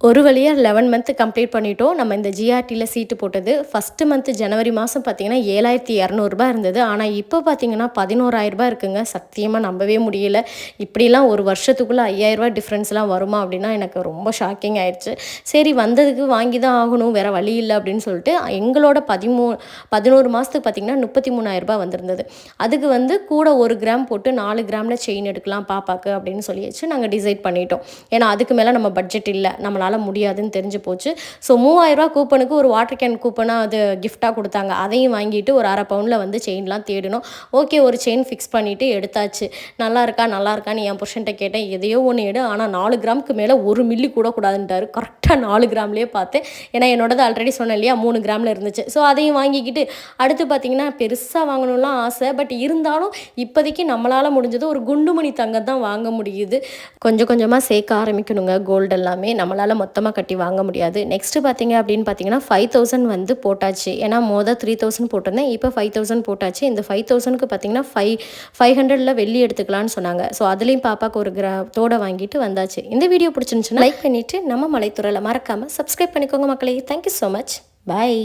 ஒரு வழியாக 11 month complete பண்ணிட்டோம். நம்ம இந்த ஜிஆர்டியில் சீட்டு போட்டது ஃபஸ்ட்டு மந்த் ஜனவரி மாதம் பார்த்தீங்கன்னா 7,200 இருந்தது. ஆனால் இப்போ பார்த்தீங்கன்னா 11,000 இருக்குங்க. சத்தியமாக நம்பவே முடியல. இப்படிலாம் ஒரு வருஷத்துக்குள்ளே 5,000 டிஃப்ரென்ஸ்லாம் வருமா அப்படின்னா எனக்கு ரொம்ப ஷாக்கிங் ஆயிடுச்சு. சரி வந்ததுக்கு வாங்கி தான் ஆகணும், வேறு வழி இல்லை அப்படின்னு சொல்லிட்டு எங்களோட 11 மாதத்துக்கு பார்த்தீங்கன்னா 33,000 வந்திருந்தது. அதுக்கு வந்து கூட 1 கிராம் போட்டு 4 கிராமில் செயின் எடுக்கலாம் பாப்பாக்கு அப்படின்னு சொல்லியாச்சு நாங்கள் டிசைட் பண்ணிட்டோம். ஏன்னா அதுக்கு மேலே நம்ம பட்ஜெட் இல்லை, நம்மளால் முடியாதுன்னு தெரிஞ்சு போச்சு. ஸோ 3,000 கூப்பனுக்கு ஒரு வாட்டர் கேன் கூப்பனாக அது கிஃப்டாக கொடுத்தாங்க. அதையும் வாங்கிட்டு ஒரு 1/2 பவுனில் வந்து செயின்லாம் தேடினோம். ஓகே, ஒரு செயின் ஃபிக்ஸ் பண்ணிவிட்டு எடுத்தாச்சு. நல்லா இருக்கான்னு என் புருஷன்ட்ட கேட்டேன். எதையோ ஒன்று எடு, ஆனால் 4 கிராமுக்கு மேலே 1 மில்லி கூட கூடாதுன்ட்டாரு. கரெக்டாக 4 கிராம்லேயே பார்த்தேன். ஏன்னா என்னோடது ஆல்ரெடி சொன்னேன் இல்லையா 3 கிராமில் இருந்துச்சு. ஸோ அதையும் வாங்கிக்கிட்டு அடுத்து பார்த்திங்கன்னா பெருசாக வாங்கணும்லாம் ஆசை. பட் இருந்தாலும் இப்போதைக்கு நம்மளால் முடிஞ்சது ஒரு குண்டுமணி தங்கம் தான் வாங்க முடியுது. கொஞ்சம் கொஞ்சமாக சேர்க்க ஆரம்பிக்கணுங்க கோல்டு எல்லாமே. நம்மளால் மொத்தமாக கட்டி வாங்க முடியாது. நெக்ஸ்ட்டு பார்த்தீங்க அப்படின்னு பார்த்தீங்கன்னா 5,000 வந்து போட்டாச்சு. ஏன்னா 3,000 போட்டிருந்தேன், இப்போ 5,000 போட்டாச்சு. இந்த 5,000க்கு பார்த்தீங்கன்னா 500ல் வெள்ளி எடுத்துக்கலான்னு சொன்னாங்க. ஸோ அதுலேயும் பாப்பாவுக்கு ஒரு தோடை வாங்கிட்டு வந்தாச்சு. இந்த வீடியோ பிடிச்சிருந்துச்சுன்னா லைக் பண்ணிவிட்டு நம்ம மலைத்துறையில் மறக்காமல் சப்ஸ்கிரைப் பண்ணிக்கோங்க மக்களே. Thank you so much. பாய்.